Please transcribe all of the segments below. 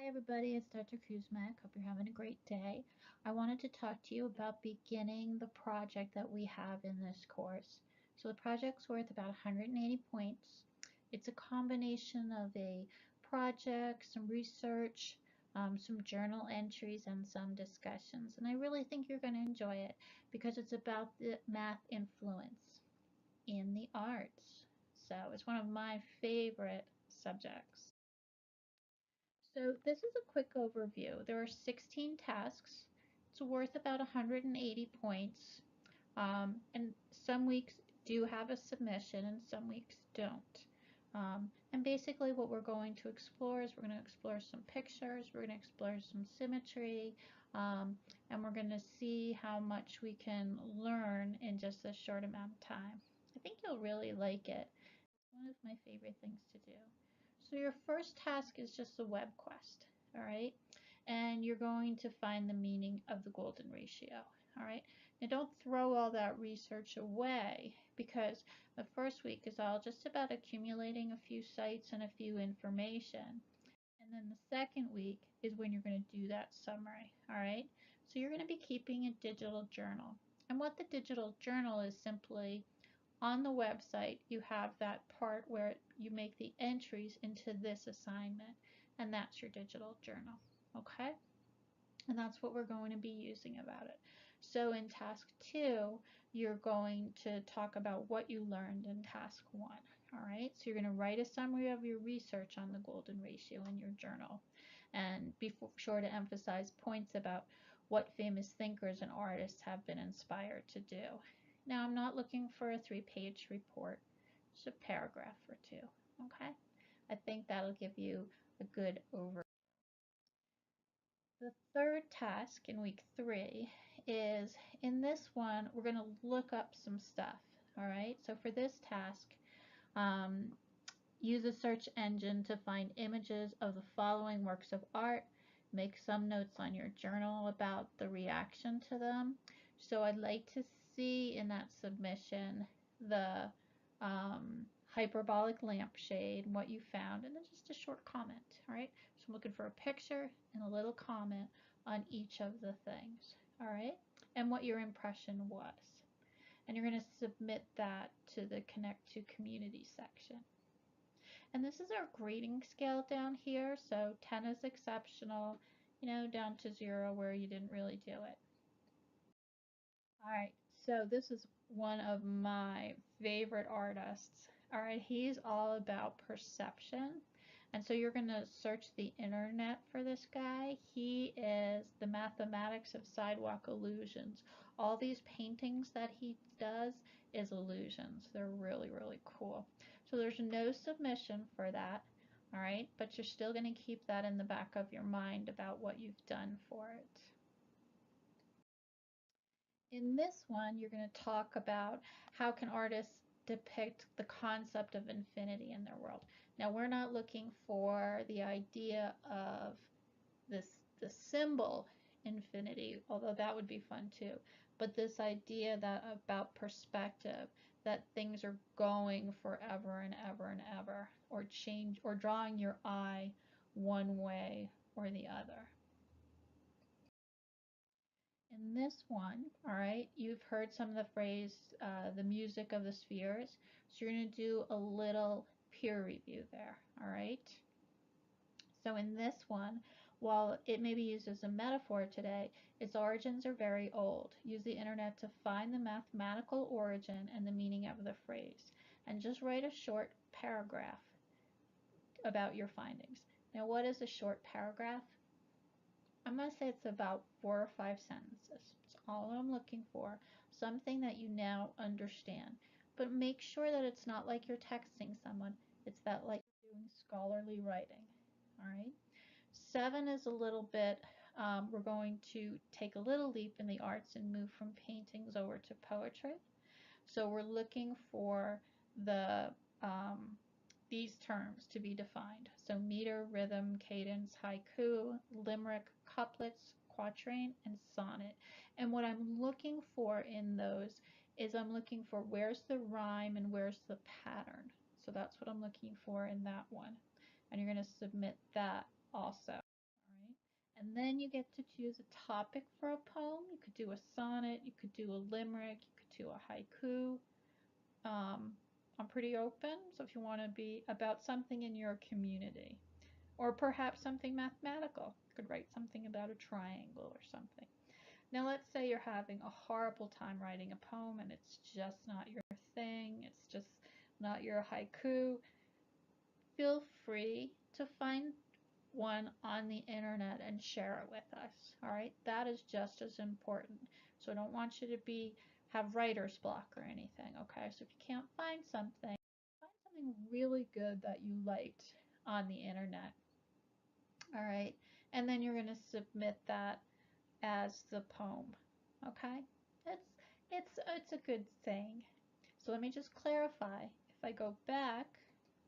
Hi everybody, it's Dr. Kuzmak. Hope you're having a great day. I wanted to talk to you about beginning the project that we have in this course. So the project's worth about 180 points. It's a combination of a project, some research, some journal entries, and some discussions. And I really think you're going to enjoy it because it's about the math influence in the arts. So it's one of my favorite subjects. So this is a quick overview. There are 16 tasks. It's worth about 180 points. And some weeks do have a submission and some weeks don't. And basically what we're going to explore is we're going to explore some pictures, we're going to explore some symmetry, and we're going to see how much we can learn in just a short amount of time. I think you'll really like it. It's one of my favorite things to do. So your first task is just a web quest, all right? And you're going to find the meaning of the golden ratio, all right? Now don't throw all that research away because the first week is all just about accumulating a few sites and a few information. And then the second week is when you're going to do that summary, all right? So you're going to be keeping a digital journal. And what the digital journal is simply on the website, you have that part where you make the entries into this assignment, and that's your digital journal, okay? And that's what we're going to be using about it. So in task 2, you're going to talk about what you learned in task 1, all right? So you're going to write a summary of your research on the golden ratio in your journal, and be sure to emphasize points about what famous thinkers and artists have been inspired to do. Now, I'm not looking for a 3-page report, just a paragraph or two, okay? I think that'll give you a good overview. The third task in week 3 is, in this one, we're going to look up some stuff, all right? So for this task, um, use a search engine to find images of the following works of art. Make some notes on your journal about the reaction to them. So I'd like to see in that submission the hyperbolic lampshade, what you found, and then just a short comment, all right? So I'm looking for a picture and a little comment on each of the things, all right? And what your impression was. And you're going to submit that to the Connect to Community section. And this is our grading scale down here. So 10 is exceptional, you know, down to 0 where you didn't really do it. All right, so this is one of my favorite artists. All right, he's all about perception. And so you're going to search the internet for this guy. He is the mathematics of sidewalk illusions. All these paintings that he does is illusions. They're really, really cool. So there's no submission for that, all right? But you're still going to keep that in the back of your mind about what you've done for it. In this one, you're going to talk about how can artists depict the concept of infinity in their world. Now, we're not looking for the idea of this the symbol infinity, although that would be fun too. But this idea that about perspective, that things are going forever and ever and ever, or change, or drawing your eye one way or the other. In this one, all right, you've heard some of the phrase, the music of the spheres. So you're going to do a little peer review there, all right? So in this one, while it may be used as a metaphor today, its origins are very old. Use the internet to find the mathematical origin and the meaning of the phrase. And just write a short paragraph about your findings. Now, what is a short paragraph? I'm going to say it's about 4 or 5 sentences. That's all I'm looking for. Something that you now understand. But make sure that it's not like you're texting someone. It's that like you're doing scholarly writing. All right. 7 is a little bit, we're going to take a little leap in the arts and move from paintings over to poetry. So we're looking for the these terms to be defined. So meter, rhythm, cadence, haiku, limerick, couplets, quatrain, and sonnet. And what I'm looking for in those is I'm looking for where's the rhyme and where's the pattern. So that's what I'm looking for in that one. And you're going to submit that also. then you get to choose a topic for a poem. You could do a sonnet, you could do a limerick, you could do a haiku. Um, I'm pretty open, so if you want to be about something in your community, or perhaps something mathematical, you could write something about a triangle or something. Now, let's say you're having a horrible time writing a poem and it's just not your thing, it's just not your haiku. Feel free to find one on the internet and share it with us. All right, that is just as important. So I don't want you to have writer's block or anything. Okay, so if you can't find something really good that you liked on the internet. All right, and then you're going to submit that as the poem. Okay, it's it's a good thing. So let me just clarify. If I go back,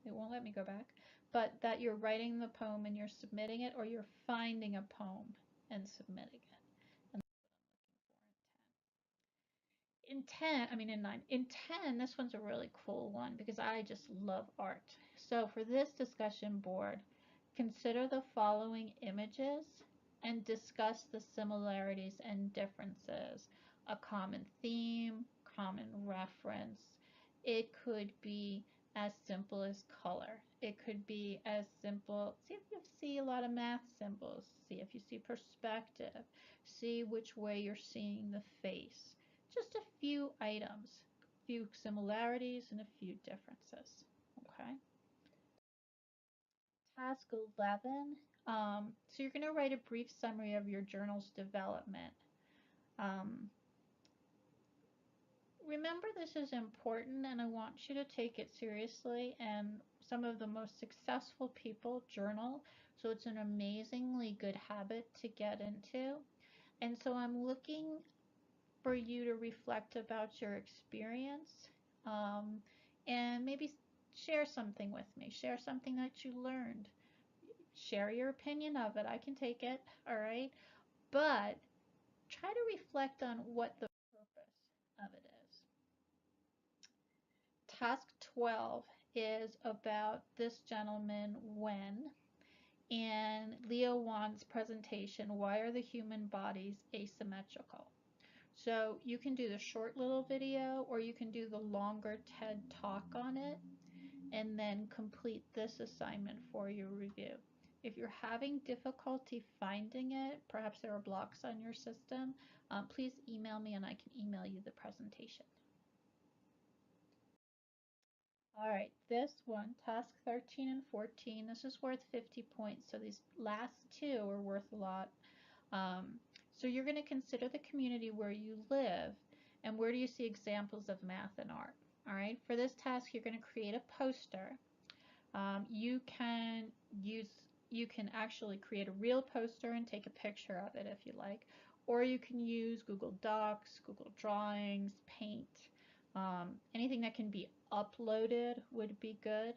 it won't let me go back, but that you're writing the poem and you're submitting it, or you're finding a poem and submitting it. And in 10, I mean in 9, in 10, this one's a really cool one because I just love art. So for this discussion board, consider the following images and discuss the similarities and differences. A common theme, common reference. It could be as simple as color. It could be as simple, see if you see a lot of math symbols, see if you see perspective, see which way you're seeing the face. Just a few items, a few similarities and a few differences. Okay. Task 11. So you're going to write a brief summary of your journal's development. Um, Remember, this is important and I want you to take it seriously. And some of the most successful people journal, so it's an amazingly good habit to get into. And so I'm looking for you to reflect about your experience, um, and maybe share something with me. Share something that you learned. Share your opinion of it. I can take it, all right? But try to reflect on what the purpose of it is. Task 12 is about this gentleman, Wen, and Leo Wan's presentation, Why Are the Human Bodies Asymmetrical? So you can do the short little video or you can do the longer TED talk on it and then complete this assignment for your review. If you're having difficulty finding it, perhaps there are blocks on your system, please email me and I can email you the presentation. All right, this one, task 13 and 14, this is worth 50 points. So these last two are worth a lot. So you're going to consider the community where you live and where do you see examples of math and art. All right, for this task, you're going to create a poster. You can actually create a real poster and take a picture of it if you like, or you can use Google Docs, Google Drawings, Paint. Anything that can be uploaded would be good.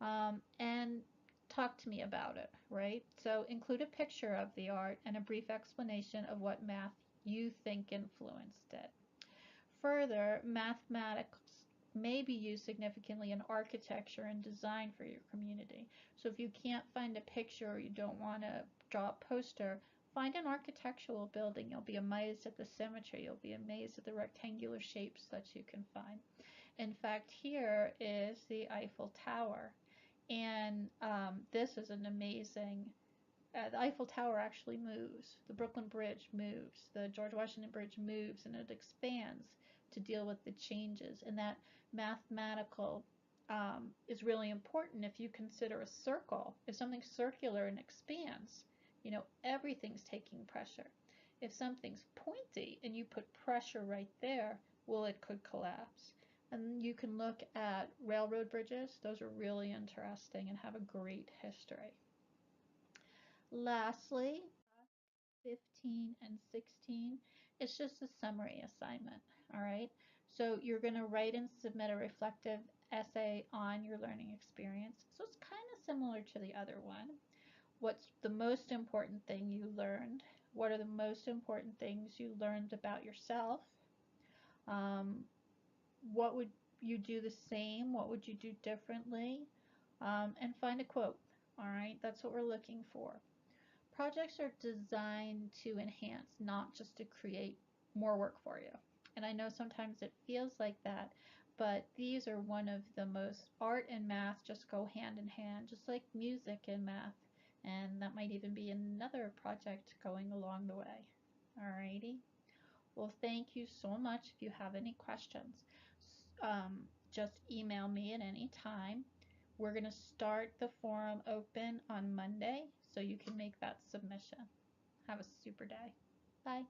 And talk to me about it, right? So include a picture of the art and a brief explanation of what math you think influenced it. Further, mathematics may be used significantly in architecture and design for your community. So if you can't find a picture or you don't want to draw a poster, find an architectural building. You'll be amazed at the symmetry. You'll be amazed at the rectangular shapes that you can find. In fact, here is the Eiffel Tower. And this is an amazing, the Eiffel Tower actually moves. The Brooklyn Bridge moves. The George Washington Bridge moves and it expands to deal with the changes. And that mathematical is really important if you consider a circle. If something's circular and expands, you know, everything's taking pressure. If something's pointy and you put pressure right there, well, it could collapse. And you can look at railroad bridges. Those are really interesting and have a great history. Lastly, 15 and 16, it's just a summary assignment, all right? So you're going to write and submit a reflective essay on your learning experience. So it's kind of similar to the other one. What's the most important thing you learned? What are the most important things you learned about yourself? What would you do the same? What would you do differently? And find a quote. All right, that's what we're looking for. projects are designed to enhance, not just to create more work for you. And I know sometimes it feels like that, but these are one of the most, art and math just go hand in hand, just like music and math. And that might even be another project going along the way. Alrighty. Well, thank you so much. If you have any questions, just email me at any time. We're going to start the forum open on Monday, so you can make that submission. Have a super day. Bye.